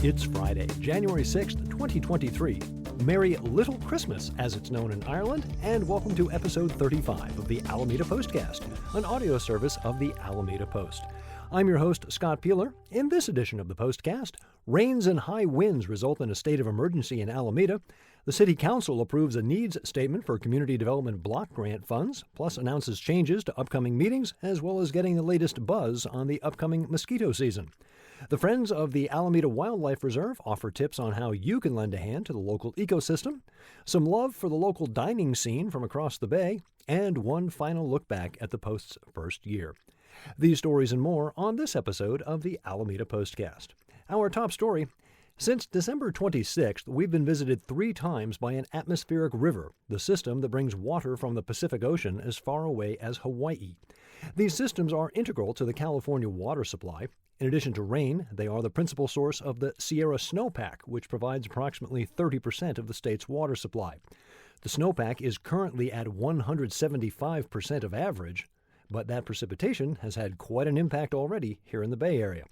It's Friday, January 6th, 2023. Merry Little Christmas, as it's known in Ireland, and welcome to episode 35 of the Alameda Postcast, an audio service of the Alameda Post. I'm your host, Scott Peeler. In this edition of the Postcast, rains and high winds result in a state of emergency in Alameda. The City Council approves a needs statement for community development block grant funds, plus announces changes to upcoming meetings, as well as getting the latest buzz on the upcoming mosquito season. The Friends of the Alameda Wildlife Reserve offer tips on how you can lend a hand to the local ecosystem, some love for the local dining scene from across the bay, and one final look back at the Post's first year. These stories and more on this episode of the Alameda Postcast. Our top story: since December 26th, we've been visited 3 times by an atmospheric river, the system that brings water from the Pacific Ocean as far away as Hawaii. These systems are integral to the California water supply. In addition to rain, they are the principal source of the Sierra Snowpack, which provides approximately 30% of the state's water supply. The snowpack is currently at 175% of average, but that precipitation has had quite an impact already here in the Bay Area.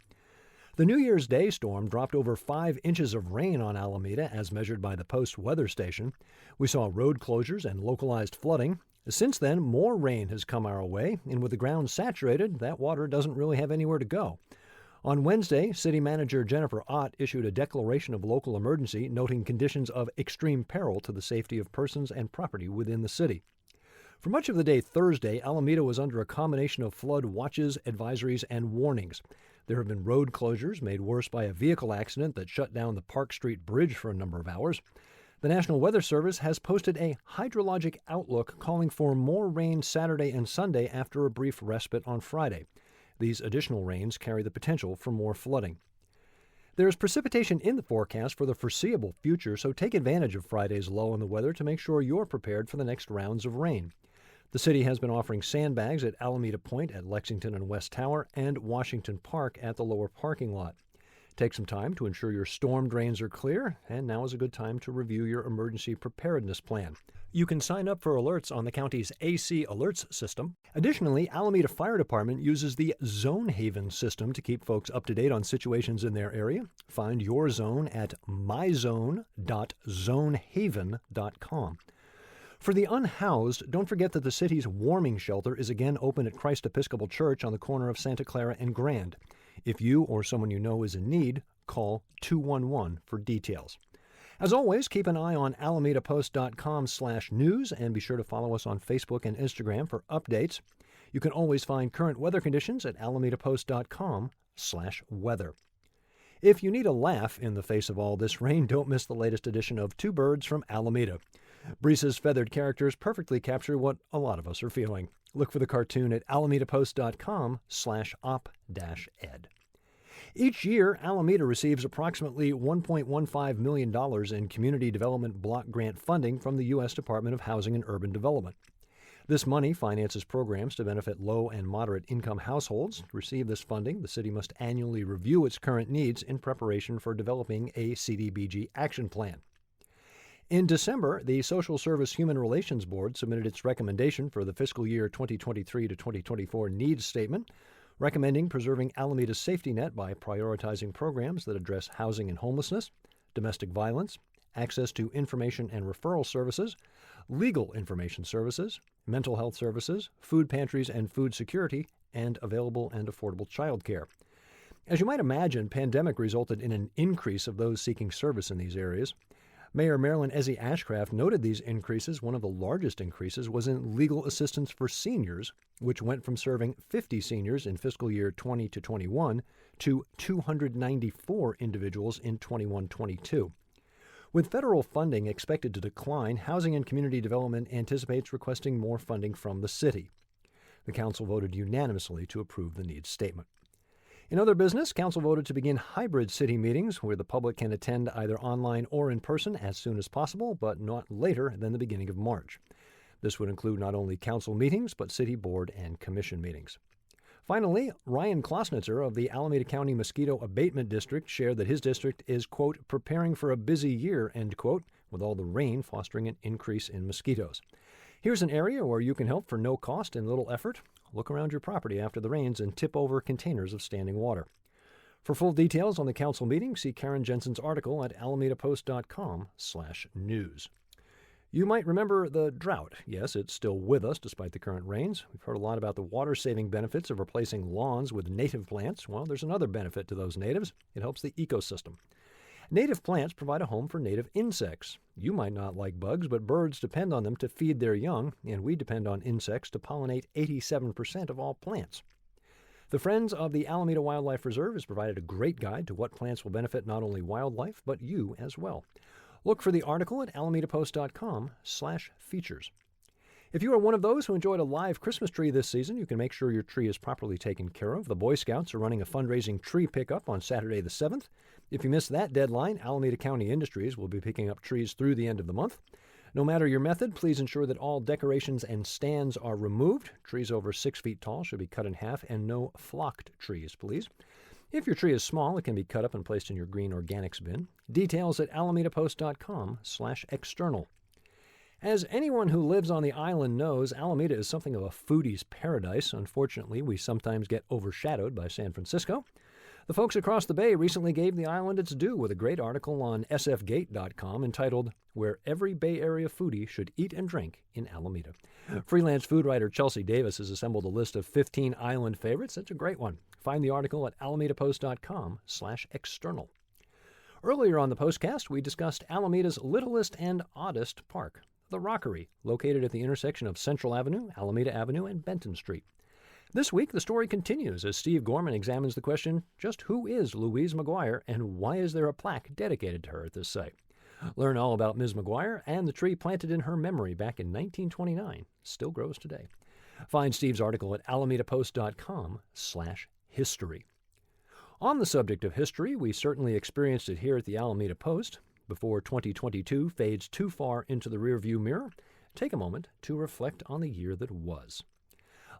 The New Year's Day storm dropped over 5 inches of rain on Alameda as measured by the Post weather station. We saw road closures and localized flooding. Since then, more rain has come our way, and with the ground saturated, that water doesn't really have anywhere to go. On Wednesday, City Manager Jennifer Ott issued a declaration of local emergency, noting conditions of extreme peril to the safety of persons and property within the city. For much of the day Thursday, Alameda was under a combination of flood watches, advisories, and warnings. There have been road closures made worse by a vehicle accident that shut down the Park Street Bridge for a number of hours. The National Weather Service has posted a hydrologic outlook calling for more rain Saturday and Sunday after a brief respite on Friday. These additional rains carry the potential for more flooding. There is precipitation in the forecast for the foreseeable future, so take advantage of Friday's low in the weather to make sure you're prepared for the next rounds of rain. The city has been offering sandbags at Alameda Point at Lexington and West Tower and Washington Park at the lower parking lot. Take some time to ensure your storm drains are clear, and now is a good time to review your emergency preparedness plan. You can sign up for alerts on the county's AC Alerts system. Additionally, Alameda Fire Department uses the Zone Haven system to keep folks up to date on situations in their area. Find your zone at myzone.zonehaven.com. For the unhoused, don't forget that the city's warming shelter is again open at Christ Episcopal Church on the corner of Santa Clara and Grand. If you or someone you know is in need, call 211 for details. As always, keep an eye on alamedapost.com/news and be sure to follow us on Facebook and Instagram for updates. You can always find current weather conditions at alamedapost.com/weather. If you need a laugh in the face of all this rain, don't miss the latest edition of Two Birds from Alameda. Breesa's feathered characters perfectly capture what a lot of us are feeling. Look for the cartoon at alamedapost.com/op-ed. Each year, Alameda receives approximately $1.15 million in community development block grant funding from the U.S. Department of Housing and Urban Development. This money finances programs to benefit low and moderate income households. To receive this funding, the city must annually review its current needs in preparation for developing a CDBG action plan. In December, the Social Service Human Relations Board submitted its recommendation for the fiscal year 2023 to 2024 needs statement, recommending preserving Alameda's safety net by prioritizing programs that address housing and homelessness, domestic violence, access to information and referral services, legal information services, mental health services, food pantries and food security, and available and affordable childcare. As you might imagine, pandemic resulted in an increase of those seeking service in these areas. Mayor Marilyn Ezzy Ashcraft noted these increases. One of the largest increases was in legal assistance for seniors, which went from serving 50 seniors in fiscal year 20 to 21 to 294 individuals in 21-22. With federal funding expected to decline, Housing and Community Development anticipates requesting more funding from the city. The council voted unanimously to approve the needs statement. In other business, council voted to begin hybrid city meetings where the public can attend either online or in person as soon as possible, but not later than the beginning of March. This would include not only council meetings, but city board and commission meetings. Finally, Ryan Klosnitzer of the Alameda County Mosquito Abatement District shared that his district is, quote, preparing for a busy year, end quote, with all the rain fostering an increase in mosquitoes. Here's an area where you can help for no cost and little effort. Look around your property after the rains and tip over containers of standing water. For full details on the council meeting, see Karen Jensen's article at alamedapost.com/news. You might remember the drought. Yes, it's still with us despite the current rains. We've heard a lot about the water-saving benefits of replacing lawns with native plants. Well, there's another benefit to those natives. It helps the ecosystem. Native plants provide a home for native insects. You might not like bugs, but birds depend on them to feed their young, and we depend on insects to pollinate 87% of all plants. The Friends of the Alameda Wildlife Reserve has provided a great guide to what plants will benefit not only wildlife, but you as well. Look for the article at alamedapost.com/features. If you are one of those who enjoyed a live Christmas tree this season, you can make sure your tree is properly taken care of. The Boy Scouts are running a fundraising tree pickup on Saturday the 7th. If you missed that deadline, Alameda County Industries will be picking up trees through the end of the month. No matter your method, please ensure that all decorations and stands are removed. Trees over 6 feet tall should be cut in half, and no flocked trees, please. If your tree is small, it can be cut up and placed in your green organics bin. Details at alamedapost.com/external. As anyone who lives on the island knows, Alameda is something of a foodie's paradise. Unfortunately, we sometimes get overshadowed by San Francisco. The folks across the bay recently gave the island its due with a great article on sfgate.com entitled, "Where Every Bay Area Foodie Should Eat and Drink in Alameda." Freelance food writer Chelsea Davis has assembled a list of 15 island favorites. It's a great one. Find the article at alamedapost.com/external. Earlier on the postcast, we discussed Alameda's littlest and oddest park, the Rockery, located at the intersection of Central Avenue, Alameda Avenue, and Benton Street. This week, the story continues as Steve Gorman examines the question, just who is Louise McGuire and why is there a plaque dedicated to her at this site? Learn all about Ms. McGuire and the tree planted in her memory back in 1929 still grows today. Find Steve's article at alamedapost.com/history. On the subject of history, we certainly experienced it here at the Alameda Post. Before 2022 fades too far into the rearview mirror, take a moment to reflect on the year that was.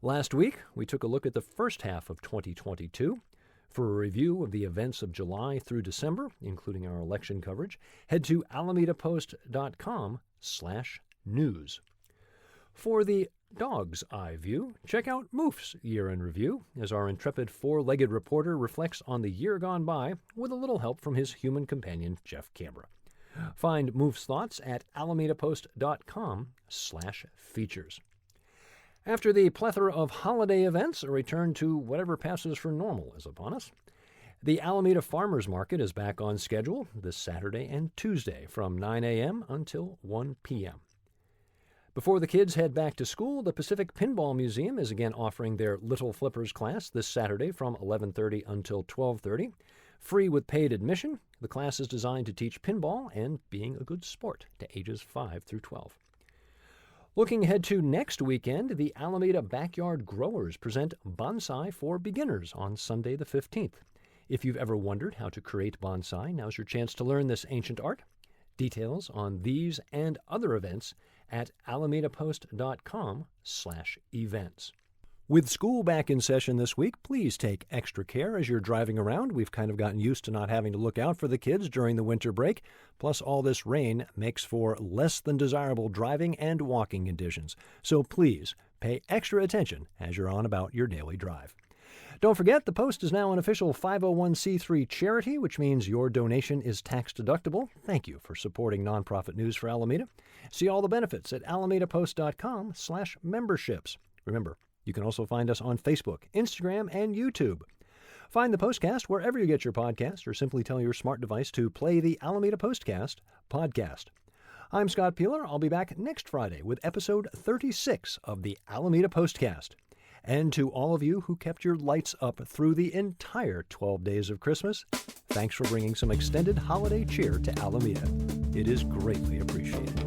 Last week, we took a look at the first half of 2022. For a review of the events of July through December, including our election coverage, head to alamedapost.com/news. For the dog's eye view, check out Moof's Year in Review, as our intrepid four-legged reporter reflects on the year gone by with a little help from his human companion, Jeff Canberra. Find Moof's thoughts at alamedapost.com/features. After the plethora of holiday events, a return to whatever passes for normal is upon us. The Alameda Farmers Market is back on schedule this Saturday and Tuesday from 9 a.m. until 1 p.m. Before the kids head back to school, the Pacific Pinball Museum is again offering their Little Flippers class this Saturday from 11:30 until 12:30. Free with paid admission, the class is designed to teach pinball and being a good sport to ages 5 through 12. Looking ahead to next weekend, the Alameda Backyard Growers present Bonsai for Beginners on Sunday the 15th. If you've ever wondered how to create bonsai, now's your chance to learn this ancient art. Details on these and other events at alamedapost.com/events. With school back in session this week, please take extra care as you're driving around. We've kind of gotten used to not having to look out for the kids during the winter break. Plus, all this rain makes for less than desirable driving and walking conditions. So please pay extra attention as you're on about your daily drive. Don't forget, the Post is now an official 501c3 charity, which means your donation is tax deductible. Thank you for supporting nonprofit news for Alameda. See all the benefits at alamedapost.com/memberships. Remember, you can also find us on Facebook, Instagram, and YouTube. Find the Postcast wherever you get your podcast, or simply tell your smart device to play the Alameda Postcast podcast. I'm Scott Peeler. I'll be back next Friday with episode 36 of the Alameda Postcast. And to all of you who kept your lights up through the entire 12 days of Christmas, thanks for bringing some extended holiday cheer to Alameda. It is greatly appreciated.